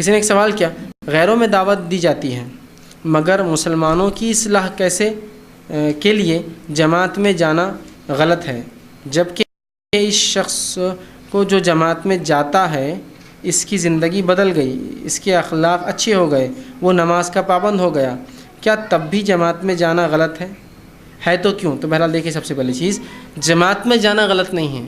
کسی نے ایک سوال کیا، غیروں میں دعوت دی جاتی ہے مگر مسلمانوں کی اصلاح کیسے کے لیے جماعت میں جانا غلط ہے، جبکہ اس شخص کو جو جماعت میں جاتا ہے اس کی زندگی بدل گئی، اس کے اخلاق اچھے ہو گئے، وہ نماز کا پابند ہو گیا، کیا تب بھی جماعت میں جانا غلط ہے تو کیوں؟ تو بہرحال دیکھیں، سب سے پہلی چیز، جماعت میں جانا غلط نہیں ہے۔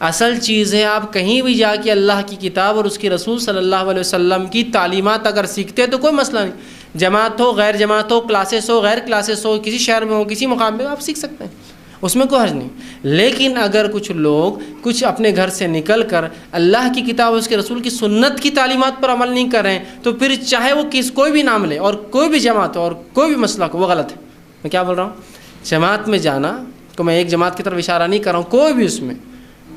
اصل چیز ہے آپ کہیں بھی جا کے اللہ کی کتاب اور اس کے رسول صلی اللہ علیہ وسلم کی تعلیمات اگر سیکھتے ہیں تو کوئی مسئلہ نہیں، جماعت ہو، غیر جماعت ہو، کلاسز ہو، غیر کلاسز ہو، کسی شہر میں ہو، کسی مقام میں ہو، آپ سیکھ سکتے ہیں، اس میں کوئی حرج نہیں۔ لیکن اگر کچھ لوگ اپنے گھر سے نکل کر اللہ کی کتاب اور اس کے رسول کی سنت کی تعلیمات پر عمل نہیں کر رہے ہیں تو پھر چاہے وہ کوئی بھی نام لے اور کوئی بھی جماعت ہو اور کوئی بھی مسئلہ ہو، وہ غلط ہے۔ میں کیا بول رہا ہوں؟ جماعت میں جانا تو میں ایک جماعت کی طرف اشارہ نہیں کر رہا ہوں، کوئی بھی اس میں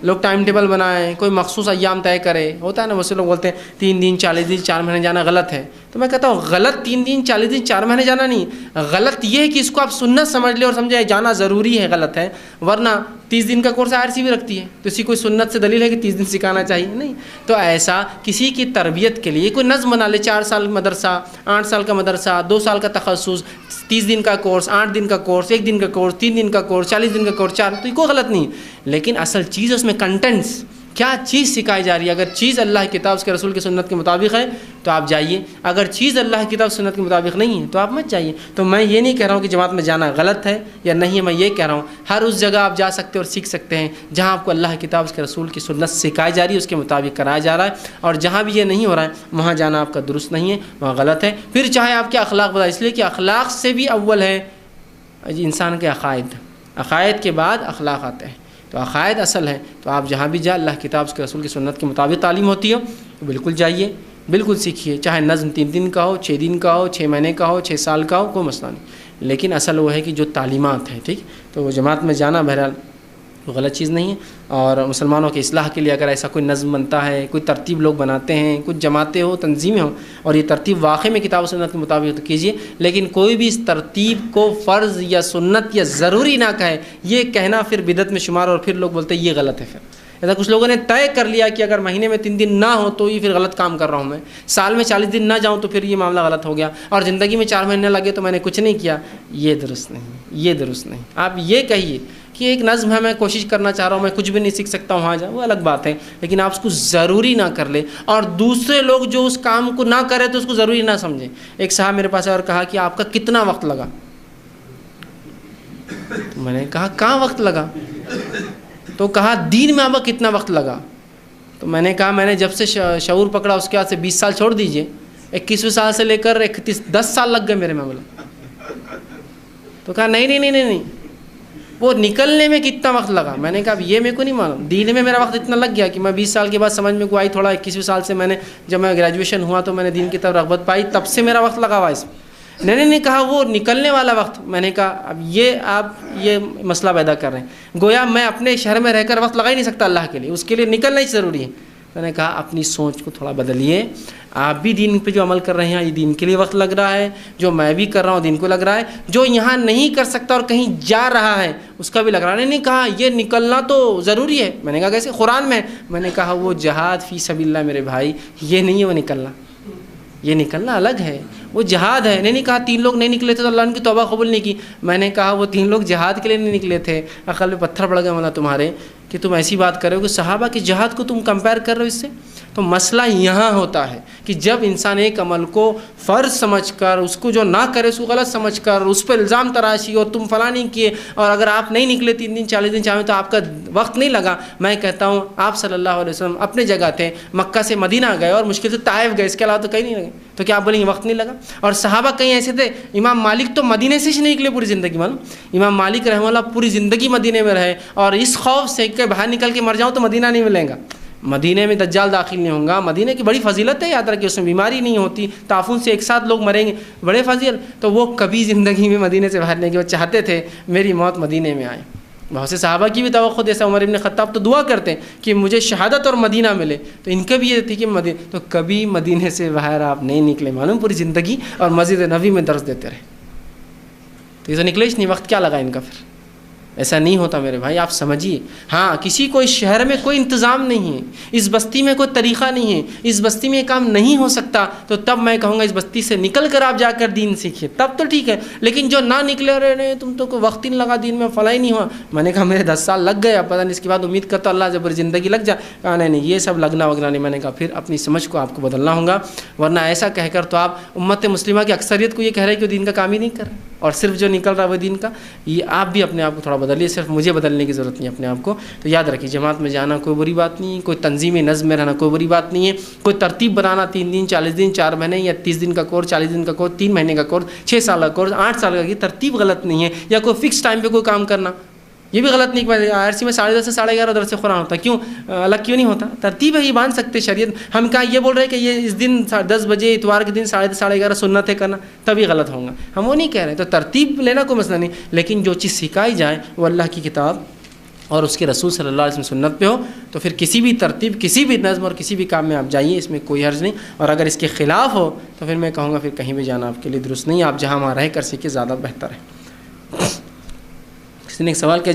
لوگ ٹائم ٹیبل بنائیں، کوئی مخصوص ایام طے کرے، ہوتا ہے نا، بہت سے لوگ بولتے ہیں 3 دن 40 دن 4 مہینے جانا غلط ہے، تو میں کہتا ہوں غلط 3 دن 40 دن 4 مہینے جانا نہیں، غلط یہ ہے کہ اس کو آپ سنت سمجھ لیں اور سمجھے جانا ضروری ہے، غلط ہے۔ ورنہ 30 دن کا کورس RC بھی رکھتی ہے تو اسی کوئی سنت سے دلیل ہے کہ 30 دن سکھانا چاہیے؟ نہیں۔ تو ایسا کسی کی تربیت کے لیے کوئی نظم بنا لے، 4 سال مدرسہ، 8 سال کا مدرسہ، 2 سال کا تخصص، 30 دن کا کورس، 8 دن کا کورس، 1 دن کا کورس، 3 دن کا کورس، 40 دن کا کورس، 4، تو یہ کوئی غلط نہیں، لیکن اصل چیز اس میں کنٹینٹس کیا چیز سکھائی جا رہی ہے۔ اگر چیز اللہ کی کتاب اس کے رسول کی سنت کے مطابق ہے تو آپ جائیے، اگر چیز اللہ کی کتاب سنت کے مطابق نہیں ہے تو آپ مت جائیے۔ تو میں یہ نہیں کہہ رہا ہوں کہ جماعت میں جانا غلط ہے یا نہیں ہے، میں یہ کہہ رہا ہوں ہر اس جگہ آپ جا سکتے ہیں اور سیکھ سکتے ہیں جہاں آپ کو اللہ کی کتاب اس کے رسول کی سنت سکھائی جا رہی ہے، اس کے مطابق کرایا جا رہا ہے، اور جہاں بھی یہ نہیں ہو رہا ہے وہاں جانا آپ کا درست نہیں ہے، وہاں غلط ہے۔ پھر چاہے آپ کے اخلاق بتائیں، اس لیے کہ اخلاق سے بھی اول ہے انسان کے عقائد کے بعد اخلاق آتے ہیں، تو عقائد اصل ہے۔ تو آپ جہاں بھی جائیں، اللہ کی کتاب اس کے رسول کی سنت کے مطابق تعلیم ہوتی ہو تو بالکل جائیے، بالکل سیکھیے، چاہے نظم 3 دن کا ہو، 6 دن کا ہو، 6 مہینے کا ہو، 6 سال کا ہو، کوئی مسئلہ نہیں، لیکن اصل وہ ہے کہ جو تعلیمات ہیں، ٹھیک، تو وہ جماعت میں جانا بہرحال غلط چیز نہیں ہے۔ اور مسلمانوں کی اصلاح کے لیے اگر ایسا کوئی نظم بنتا ہے، کوئی ترتیب لوگ بناتے ہیں، کچھ جماعتیں ہو، تنظیمیں ہوں، اور یہ ترتیب واقعی میں کتاب و سنت کے مطابق تو کیجیے، لیکن کوئی بھی اس ترتیب کو فرض یا سنت یا ضروری نہ کہے، یہ کہنا پھر بدعت میں شمار، اور پھر لوگ بولتے ہیں یہ غلط ہے۔ پھر ایسا کچھ لوگوں نے طے کر لیا کہ اگر مہینے میں 3 دن نہ ہو تو یہ پھر غلط کام کر رہا ہوں میں، سال میں 40 دن نہ جاؤں تو پھر یہ معاملہ غلط ہو گیا، اور زندگی میں 4 مہینے لگے تو میں نے کچھ نہیں کیا، یہ درست نہیں، یہ درست نہیں۔ آپ یہ کہیے کہ ایک نظم ہے، میں کوشش کرنا چاہ رہا ہوں، میں کچھ بھی نہیں سیکھ سکتا ہوں، وہاں جاؤں، وہ الگ بات ہے، لیکن آپ اس کو ضروری نہ کر لیں، اور دوسرے لوگ جو اس کام کو نہ کرے تو اس کو ضروری نہ سمجھیں۔ ایک صاحب میرے پاس اور کہا کہ آپ کا کتنا وقت لگا؟ تو میں نے کہا کہاں وقت لگا؟ تو کہا دین میں آپ کا کتنا وقت لگا؟ تو میں نے کہا میں نے جب سے شعور پکڑا اس کے بعد سے 20 سال چھوڑ دیجئے، 21ویں سال سے لے کر 10 سال لگ گئے میرے میں، بولا۔ تو کہا نہیں، وہ نکلنے میں کتنا وقت لگا؟ میں نے کہا اب یہ میرے کو نہیں معلوم، دین میں میرا وقت اتنا لگ گیا کہ میں 20 سال کے بعد سمجھ میں کو آئی تھوڑا، 21ویں سال سے میں نے جب میں گریجویشن ہوا تو میں نے دین کی طرف رغبت پائی، تب سے میرا وقت لگا ہوا اس میں۔ نہیں کہا وہ نکلنے والا وقت۔ میں نے کہا اب آپ یہ مسئلہ پیدا کر رہے ہیں، گویا میں اپنے شہر میں رہ کر وقت لگا ہی نہیں سکتا اللہ کے لیے، اس کے لیے نکلنا ہی ضروری ہے۔ میں نے کہا اپنی سوچ کو تھوڑا بدلیے، آپ بھی دین پہ جو عمل کر رہے ہیں یہ دین کے لیے وقت لگ رہا ہے، جو میں بھی کر رہا ہوں دین کو لگ رہا ہے، جو یہاں نہیں کر سکتا اور کہیں جا رہا ہے اس کا بھی لگ رہا ہے۔ نہیں کہا یہ نکلنا تو ضروری ہے۔ میں نے کہا کیسے؟ قرآن میں نے کہا وہ جہاد فی سبیل اللہ میرے بھائی، یہ نہیں ہے وہ نکلنا، یہ نکلنا الگ ہے، وہ جہاد ہے۔ نہیں کہا 3 لوگ نہیں نکلے تھے تو اللہ نے ان کی توبہ قبول نہیں کی۔ میں نے کہا وہ 3 لوگ جہاد کے لیے نہیں نکلے تھے، عقل میں پتھر پڑ گئے مولا تمہارے کہ تم ایسی بات کر رہے ہو کہ صحابہ کے جہاد کو تم کمپیئر کر رہے ہو اس سے۔ تو مسئلہ یہاں ہوتا ہے کہ جب انسان ایک عمل کو فرض سمجھ کر اس کو جو نہ کرے اس کو غلط سمجھ کر اس پہ الزام تراشی اور تم فلاں نہیں کیے، اور اگر آپ نہیں نکلے 3 دن 40 دن چاہے تو آپ کا وقت نہیں لگا۔ میں کہتا ہوں آپ صلی اللہ علیہ وسلم اپنے جگہ تھے، مکہ سے مدینہ گئے اور مشکل سے طائف گئے، اس کے علاوہ تو کہیں نہیں گئے، تو کیا آپ بولیں گے وقت نہیں لگا؟ اور صحابہ کہیں ایسے تھے، امام مالک تو مدینے سے ہی نہیں نکلے پوری زندگی، معلوم امام مالک رحمہ اللہ پوری زندگی مدینے میں رہے، اور اس خوف سے کہ باہر نکل کے مر جاؤں تو مدینہ نہیں ملے گا، مدینے میں دجال داخل نہیں ہوں گا۔ مدینے کی بڑی فضیلت ہے، یاد رکھیں، اس میں بیماری نہیں ہوتی، تعفن سے ایک ساتھ لوگ مریں گے، بڑے فضیل۔ تو وہ کبھی زندگی میں مدینے سے باہر نہیں گئے، وہ چاہتے تھے میری موت مدینے میں آئے۔ بہت سے صحابہ کی بھی توقع، جیسے عمر ابن خطاب تو دعا کرتے ہیں کہ مجھے شہادت اور مدینہ ملے، تو ان کا بھی یہ تھی کہ مدینہ، تو کبھی مدینے سے باہر آپ نہیں نکلے، معلوم پوری زندگی، اور مسجد نبوی میں درس دیتے رہے، تو یہ تو نکلے ہی نہیں، وقت کیا لگا ان کا پھر؟ ایسا نہیں ہوتا میرے بھائی، آپ سمجھیے. ہاں کسی کو اس شہر میں کوئی انتظام نہیں ہے، اس بستی میں کوئی طریقہ نہیں ہے، اس بستی میں یہ کام نہیں ہو سکتا، تو تب میں کہوں گا اس بستی سے نکل کر آپ جا کر دین سیکھیے، تب تو ٹھیک ہے. لیکن جو نہ نکلے رہے نہیں تم تو کوئی وقت ہی نہیں لگا دین میں، فلاں ہی نہیں ہوا. میں نے کہا میرے 10 سال لگ گئے، اب پتہ نہیں اس کے بعد امید کرتا اللہ جبر زندگی لگ جائے. کہا نہیں یہ سب لگنا وگنا نہیں. میں نے کہا پھر اپنی سمجھ کو آپ کو بدلنا ہوگا، ورنہ ایسا کہہ کر تو آپ امت مسلمہ کی اکثریت کو یہ کہہ رہے کہ وہ دین کا کام ہی نہیں کر رہے، اور صرف جو نکل رہا ہے وہ دین کا. یہ آپ بھی اپنے آپ کو تھوڑا بدلیے، صرف مجھے بدلنے کی ضرورت نہیں اپنے آپ کو. تو یاد رکھیے جماعت میں جانا کوئی بری بات نہیں ہے، کوئی تنظیم نظم میں رہنا کوئی بری بات نہیں ہے، کوئی ترتیب بنانا 3 دن 40 دن 4 مہینے یا 30 دن کا کورس 40 دن کا کورس 3 مہینے کا کورس 6 سال کا کورس 8 سال کا، یہ ترتیب غلط نہیں ہے. یا کوئی فکس ٹائم پہ کوئی کام کرنا یہ بھی غلط نہیں. کہ RC میں 10:30 سے 11:30 درس قرآن ہوتا ہے، کیوں الگ کیوں نہیں ہوتا؟ ترتیب ہے، یہ باندھ سکتے شریعت. ہم کہاں یہ بول رہے ہیں کہ یہ اس دن 10 بجے اتوار کے دن 10:30 11:30 سنت ہے کرنا، تبھی غلط ہوگا، ہم وہ نہیں کہہ رہے. تو ترتیب لینا کوئی مسئلہ نہیں، لیکن جو چیز سکھائی جائے وہ اللہ کی کتاب اور اس کے رسول صلی اللہ علیہ وسلم سنت پہ ہو، تو پھر کسی بھی ترتیب کسی بھی نظم اور کسی بھی کام میں آپ جائیے، اس میں کوئی حرج نہیں. اور اگر اس کے خلاف ہو تو پھر میں کہوں گا پھر کہیں بھی جانا آپ کے لیے درست نہیں، آپ جہاں وہاں رہ کر سیکھیں زیادہ بہتر ہے. کسی نے ایک سوال کیا